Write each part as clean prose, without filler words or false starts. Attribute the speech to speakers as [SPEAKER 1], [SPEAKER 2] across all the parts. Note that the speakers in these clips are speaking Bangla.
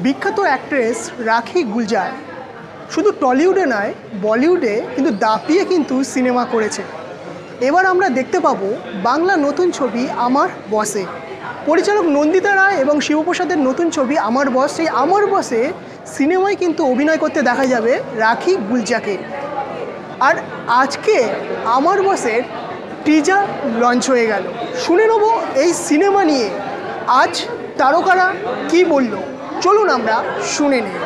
[SPEAKER 1] বিখ্যাত অ্যাক্ট্রেস রাখি গুলজার শুধু টলিউডে নয়, বলিউডে কিন্তু দাপিয়ে কিন্তু সিনেমা করেছে। এবার আমরা দেখতে পাবো বাংলা নতুন ছবি আমার বসে। পরিচালক নন্দিতা রায় এবং শিবপ্রসাদের নতুন ছবি আমার বস, সেই আমার বসে সিনেমায় কিন্তু অভিনয় করতে দেখা যাবে রাখি গুলজাকে। আর আজকে আমার বসের টিজার লঞ্চ হয়ে গেল। শুনে নেব এই সিনেমা নিয়ে আজ তারকারা কি বলল, চলুন আমরা শুনে নিই।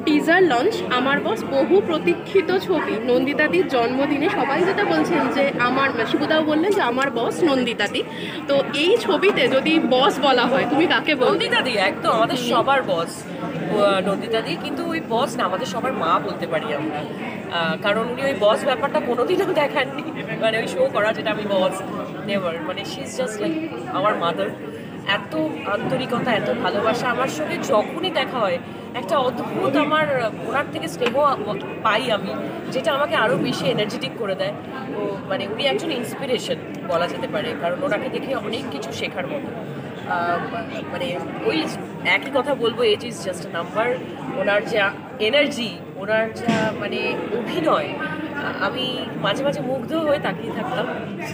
[SPEAKER 2] টিজার লঞ্চ আমার বস, বহু প্রতীক্ষিত ছবি নন্দিতাদির জন্মদিনে সবাই যেটা বলছেন যে আমার, শিবুদাও বললেন যে আমার বস নন্দিতাদি। তো এই ছবিতে যদি বস বলা হয় তুমি কাকে বল?
[SPEAKER 3] নন্দিতাদি একদম আমাদের সবার বস নন্দিতাদি, কিন্তু ওই বস না, আমাদের সবার মা বলতে পারি আমরা। কারণ উনি ওই বস ব্যাপারটা কোনোদিনও দেখাননি, মানে ওই শো করা যেটা আমি বস, নেভার। মানে she is just like our mother. এত আন্তরিকতা, এত ভালোবাসা আমার সঙ্গে যখনই দেখা হয় একটা অদ্ভুত আমার ওনার থেকে স্নেহ পাই আমি, যেটা আমাকে আরও বেশি এনার্জেটিক করে দেয়। তো মানে উনি একজন ইন্সপিরেশন বলা যেতে পারে, কারণ ওনাকে দেখে অনেক কিছু শেখার মতো। মানে ওই একই কথা বলবো, এজ ইজ জাস্ট নাম্বার। ওনার যা এনার্জি, ওনার যা মানে অভিনয়, আমি মাঝে মাঝে মুগ্ধ হয়ে তাকিয়ে থাকতাম।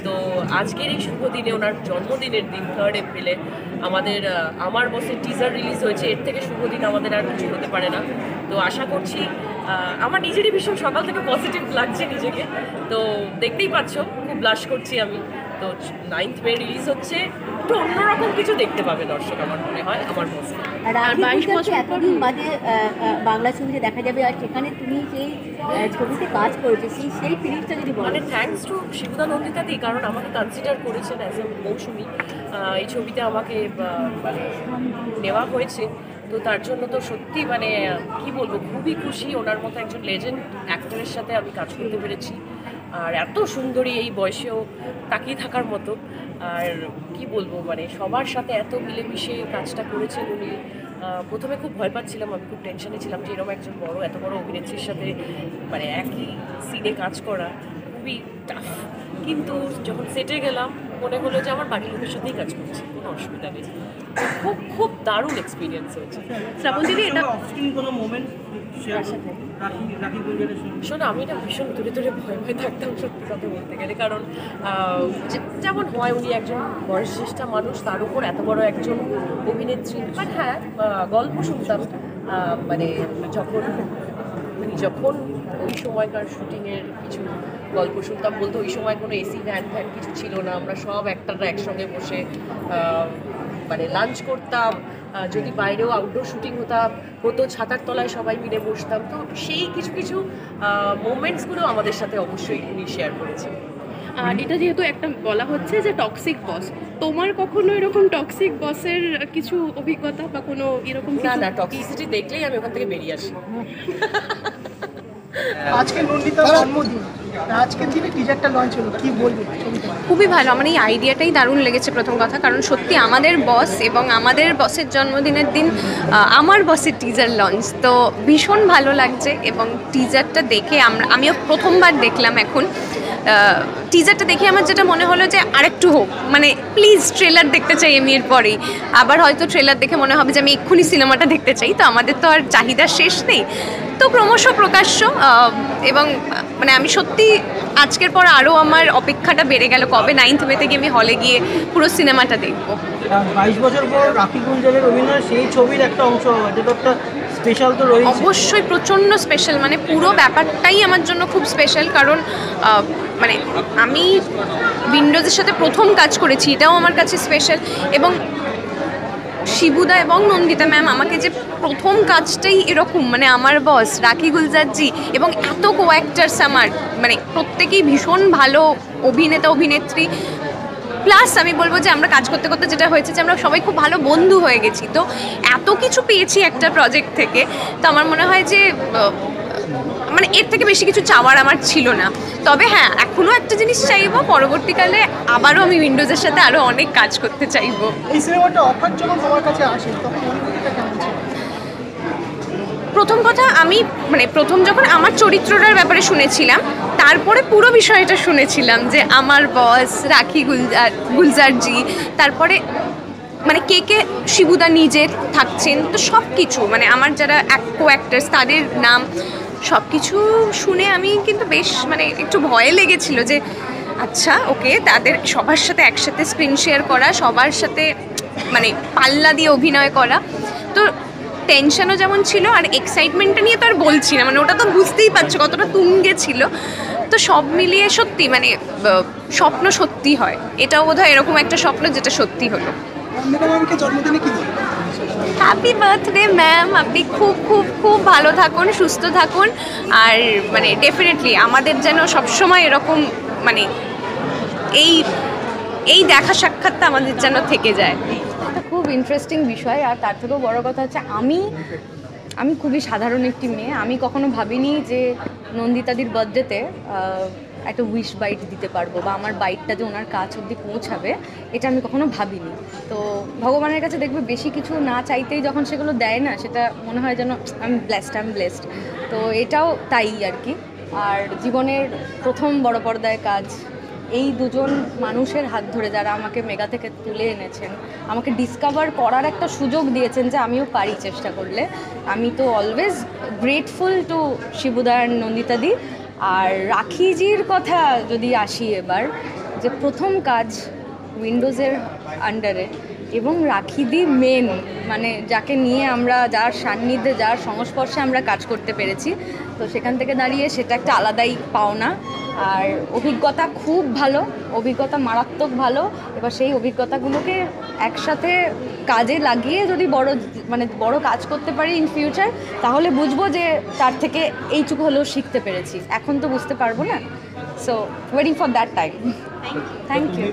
[SPEAKER 3] তো আজকের এই শুভ দিনে, ওনার জন্মদিনের দিন 3 এপ্রিলে আমাদের আমার বসের টিজার রিলিজ হয়েছে। এর থেকে শুভ দিন আমাদের আর কিছু হতে পারে না। তো আশা করছি, আমার নিজেরই ভীষণ সকাল থেকে পজিটিভ লাগছে নিজেকে। তো দেখতেই পাচ্ছ খুব ব্লাশ করছি আমি। তো 9th মে রিলিজ হচ্ছে, একটু অন্যরকম কিছু দেখতে পাবে দর্শক আমার মনে হয় আমার বসে।
[SPEAKER 4] আর 22 বছর এতদিন বাদে বাংলা ছবিতে দেখা যাবে, আর সেখানে তুমি সেই ছবিতে কাজ করেছো, সেই ফিলিংসটা যদি বলো।
[SPEAKER 3] মানে থ্যাঙ্কস টু শিবুদা নন্দিতাদি, কারণ আমাকে কনসিডার করেছেন অ্যাজ এ মৌসুমি। এই ছবিতে আমাকে মানে নেওয়া হয়েছে। তো তার জন্য তো সত্যি মানে কি বলবো, খুবই খুশি। ওনার মতো একজন লেজেন্ড অ্যাক্টরের সাথে আমি কাজ করতে পেরেছি, আর এত সুন্দরী এই বয়সেও তাকিয়ে থাকার মতো। আর কি বলবো, মানে সবার সাথে এত মিলেমিশে কাজটা করেছেন উনি। প্রথমে খুব ভয় পাচ্ছিলাম, আমি খুব টেনশনে ছিলাম যে এরকম একজন এত বড় অভিনেত্রীর সাথে মানে একই সিনে কাজ করা খুবই টাফ। কিন্তু যখন সেটে গেলাম মনে হলো যে আমার বাকি লোকের সাথেই কাজ করছি, কোনো অসুবিধা নেই। খুব খুব দারুণ এক্সপিরিয়েন্স হয়েছে।
[SPEAKER 2] শ্রাবণ দিদি, এটা
[SPEAKER 3] শোনো, আমি এটা ভীষণ দূরে দূরে ভয় ভয় থাকতাম সত্যি কথা বলতে গেলে। কারণ যেমন হয়, উনি একজন বয়োজ্যেষ্ঠ মানুষ, তার উপর এত বড় একজন অভিনেত্রী। বাট হ্যাঁ, গল্প শুনতাম মানে যখন ওই সময়কার শুটিংয়ের কিছু গল্প শুনতাম, বলতো ওই সময় কোনো এসি ভ্যান কিছু ছিল না, আমরা সব অ্যাক্টররা একসঙ্গে বসে মানে লাঞ্চ করতাম। যদি বাইরেও আউটডোর শুটিং হতো ছাতার তলায় সবাই মিলে বসতাম। তো সেই কিছু কিছু মোমেন্টসগুলো আমাদের সাথে অবশ্যই উনি শেয়ার করেছেন।
[SPEAKER 2] আর এটা যেহেতু একটা বলা হচ্ছে যে টক্সিক বস, তোমার কখনো এরকম টক্সিক বসের কিছু অভিজ্ঞতা বা কোনো এরকম?
[SPEAKER 3] না, টক্সিসিটি দেখলেই আমি ওখান থেকে বেরিয়ে আসি।
[SPEAKER 1] আজকে নন্দিতার জন্মদিন, আজকের দিনে টিজারটা লঞ্চ হলো, কি বলবো?
[SPEAKER 5] খুবই ভালো, আমার এই আইডিয়াটাই দারুণ লেগেছে প্রথম কথা। কারণ সত্যি আমাদের বস এবং আমাদের বসের জন্মদিনের দিন আমার বসের টিজার লঞ্চ, তো ভীষণ ভালো লাগছে। এবং টিজারটা দেখে আমিও প্রথমবার দেখলাম। এখন টিজারটা দেখে আমার যেটা মনে হলো যে আরেকটু হোক, মানে প্লিজ ট্রেলার দেখতে চাই আমি এরপরেই। আবার হয়তো ট্রেলার দেখে মনে হবে যে আমি এক্ষুনি সিনেমাটা দেখতে চাই। তো আমাদের তো আর চাহিদা শেষ নেই, তো ক্রমশ প্রকাশ্য। এবং মানে আমি সত্যি আজকের পর আরও আমার অপেক্ষাটা বেড়ে গেল, কবে 9th মে থেকে আমি হলে গিয়ে পুরো সিনেমাটা দেখবো।
[SPEAKER 6] 22 বছর পর রাখি গুলজারের অভিনয় সেই ছবির একটা অংশ, যেটা একটা স্পেশাল তো রয়েছে।
[SPEAKER 5] অবশ্যই প্রচণ্ড স্পেশাল, মানে পুরো ব্যাপারটাই আমার জন্য খুব স্পেশাল। কারণ মানে আমি উইন্ডোজের সাথে প্রথম কাজ করেছি, এটাও আমার কাছে স্পেশাল। এবং শিবুদা এবং নন্দিতা ম্যাম আমাকে যে প্রথম কাজটাই এরকম, মানে আমার বস রাখি গুলজারজি এবং এত কো অ্যাক্টার্স আমার, মানে প্রত্যেকেই ভীষণ ভালো অভিনেতা অভিনেত্রী। প্লাস আমি বলবো যে আমরা কাজ করতে করতে যেটা হয়েছে যে আমরা সবাই খুব ভালো বন্ধু হয়ে গেছি। তো এত কিছু পেয়েছি একটা প্রজেক্ট থেকে, তো আমার মনে হয় যে মানে এর থেকে বেশি কিছু চাওয়ার আমার ছিল না। তবে হ্যাঁ, এখনও একটা জিনিস চাইবো, পরবর্তীকালে আবারও আমি উইন্ডোজের সাথে আরও অনেক কাজ করতে চাইবো।
[SPEAKER 1] এই সিনেমাটা অফার যখন তোমার কাছে আসে তখন অনুভূতিটা কেমন ছিল?
[SPEAKER 5] প্রথম কথা, আমি মানে প্রথম যখন আমার চরিত্রটার ব্যাপারে শুনেছিলাম, তারপরে পুরো বিষয়টা শুনেছিলাম যে আমার বস রাখি গুলজারজি, তারপরে মানে কে কে শিবুদা নিজের থাকছেন, তো সব কিছু মানে আমার যারা কো অ্যাক্টার্স তাদের নাম সব কিছু শুনে আমি কিন্তু বেশ মানে একটু ভয় লেগেছিল যে আচ্ছা ওকে, তাদের সবার সাথে একসাথে স্ক্রিন শেয়ার করা, সবার সাথে মানে পাল্লা দিয়ে অভিনয় করা, তো টেনশনও যেমন ছিল আর এক্সাইটমেন্টটা নিয়ে তো আর বলছি না, মানে ওটা তো বুঝতেই পারছো কতটা তুঙ্গে ছিল। তো সব মিলিয়ে সত্যি মানে স্বপ্ন সত্যি হয়, এটাও বোধহয় এরকম একটা স্বপ্ন যেটা সত্যি হলো। হ্যাপি বার্থডে ম্যাম, আপনি খুব খুব খুব ভালো থাকুন, সুস্থ থাকুন, আর মানে ডেফিনেটলি আমাদের যেন সবসময় এরকম মানে এই দেখা সাক্ষাৎটা আমাদের যেন থেকে যায়।
[SPEAKER 7] এটা খুব ইন্টারেস্টিং বিষয়, আর তার থেকেও বড় কথা হচ্ছে আমি খুবই সাধারণ একটি মেয়ে। আমি কখনো ভাবিনি যে নন্দিতাদির বার্থডেতে একটা উইশ বাইট দিতে পারবো, বা আমার বাইটটা যে ওনার কাছ অবধি পৌঁছাবে, এটা আমি কখনো ভাবিনি। তো ভগবানের কাছে দেখবে বেশি কিছু না চাইতেই যখন সেগুলো দেয় না, সেটা মনে হয় যেন আমি ব্লেসড। তো এটাও তাই আর কি। আর জীবনের প্রথম বড় পর্দায় কাজ, এই দুজন মানুষের হাত ধরে যারা আমাকে মেগা থেকে তুলে এনেছেন, আমাকে ডিসকভার করার একটা সুযোগ দিয়েছেন যে আমিও পারি চেষ্টা করলে, আমি তো অলওয়েজ গ্রেটফুল টু শিবুদা অ্যান্ড নন্দিতাদি। আর রাখিজির কথা যদি আসি এবার, যে প্রথম কাজ উইন্ডোজের আন্ডারে, এবং রাখিদি মেন মানে যাকে নিয়ে আমরা, যার সান্নিধ্যে যার সংস্পর্শে আমরা কাজ করতে পেরেছি, তো সেখান থেকে দাঁড়িয়ে সেটা একটা আলাদাই পাওনা। আর অভিজ্ঞতা খুব ভালো, অভিজ্ঞতা মারাত্মক ভালো। এবার সেই অভিজ্ঞতাগুলোকে একসাথে কাজে লাগিয়ে যদি বড় কাজ করতে পারি ইন ফিউচার, তাহলে বুঝবো যে তার থেকে এইটুকু হলেও শিখতে পেরেছি। এখন তো বুঝতে পারবো না, so waiting for that time. Thank you.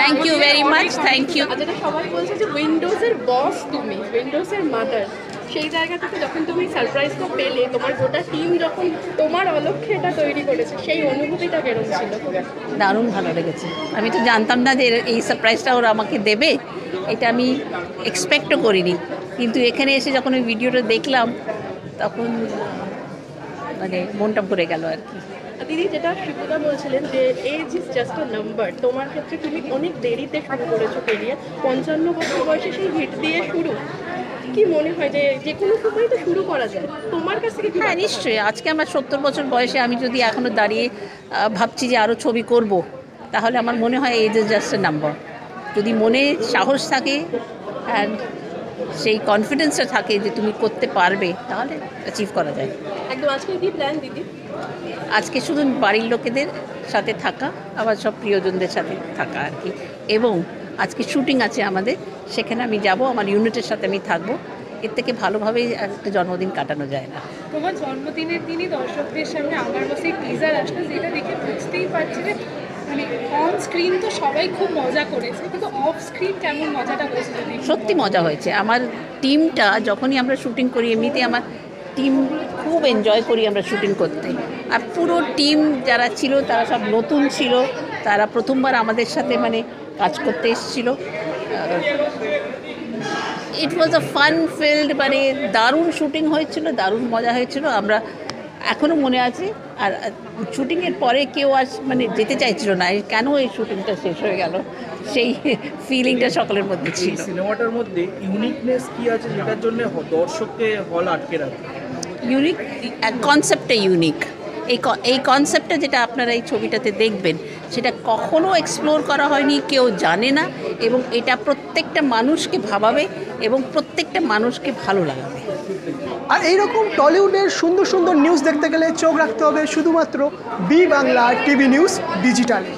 [SPEAKER 2] Thank you very much, thank you. যেটা সবাই বলছে যে উইন্ডোজের বস তুমি, উইন্ডোজের মাদার, সেই জায়গা থেকে যখন তুমি সারপ্রাইজটা পেলে, তোমার গোটা টিম যখন তোমার অলক্ষ্যে এটা তৈরি করেছে, সেই অনুভূতিটা কেরম ছিল?
[SPEAKER 8] দারুণ ভালো লেগেছে। আমি তো জানতাম না যে এই সারপ্রাইজটা ওরা আমাকে দেবে, এটা আমি এক্সপেক্টও করিনি, কিন্তু এখানে এসে যখন ওই ভিডিওটা দেখলাম তখন মানে মনটা ভরে গেল আর কি।
[SPEAKER 2] দিদি, যেটা শিবুদা বলছিলেন যে age is just a number, তোমার ক্ষেত্রে তুমি অনেক দেরিতে শুরু করেছো কেরিয়ার, 55 বছর বয়সে সেই হিট দিয়ে শুরু, কি মনে হয় যে যে কোনো সময় তো শুরু করা যায়? তোমার কাছ থেকে
[SPEAKER 8] হ্যাঁ নিশ্চয়ই, আজকে আমার 70 বছর বয়সে আমি যদি এখনও দাঁড়িয়ে ভাবছি যে আরও ছবি করব, তাহলে আমার মনে হয় age is just a number. যদি মনে সাহস থাকে অ্যান্ড সেই কনফিডেন্সটা থাকে যে তুমি করতে পারবে, তাহলে অ্যাচিভ করা যায়।
[SPEAKER 2] একদম। আজকে কি প্ল্যান দিদি?
[SPEAKER 8] আজকে শুধু বাড়ির লোকেদের সাথে থাকা, আবার সব প্রিয়জনদের সাথে থাকা আর কি, এবং আজকে শুটিং আছে আমাদের, সেখানে আমি যাব, আমার ইউনিটের সাথে আমি থাকবো। এর থেকে ভালোভাবে একটা জন্মদিন কাটানো যায় না।
[SPEAKER 9] তোমার জন্মদিনের দিনই দর্শকদের সামনে আমার বসে টিজার আসলো, যেটা দেখে বুঝতেই পারছি যে মানে অন স্ক্রিন তো সবাই খুব মজা করেছে, কিন্তু অফ স্ক্রিন কেমন মজাটা হয়েছে?
[SPEAKER 8] সত্যি মজা হয়েছে। আমার টিমটা যখনই আমরা শুটিং করি, এমনিতে আমার টিম খুব এনজয় করি আমরা শুটিং করতে। আর পুরো টিম যারা ছিল তারা সব নতুন ছিল, তারা প্রথমবার আমাদের সাথে মানে কাজ করতে এসেছিলো। ইট ওয়াজ আ ফান ফিল্ড, মানে দারুণ শুটিং হয়েছিল, দারুণ মজা হয়েছিল। আমরা এখনও মনে আছে, আর শুটিংয়ের পরে কেউ আজ মানে যেতে চাইছিল না, কেন এই শুটিংটা শেষ হয়ে গেল, সেই ফিলিংটা সকলের মধ্যে ছিল।
[SPEAKER 6] সিনেমাটার মধ্যে ইউনিকনেস কি আছে যেটার জন্য দর্শককে হল আটকে রাখে?
[SPEAKER 8] ইউনিক কনসেপ্টটা ইউনিক। এই কনসেপ্টটা যেটা আপনারা এই ছবিটাতে দেখবেন, সেটা কখনো এক্সপ্লোর করা হয়নি, কেউ জানে না, এবং এটা প্রত্যেকটা মানুষকে ভাবাবে এবং প্রত্যেকটা মানুষকে ভালো লাগাবে।
[SPEAKER 1] আর এইরকম টলিউডের সুন্দর সুন্দর নিউজ দেখতে গেলে চোখ রাখতে হবে শুধুমাত্র বি বাংলা টিভি নিউজ ডিজিটালে।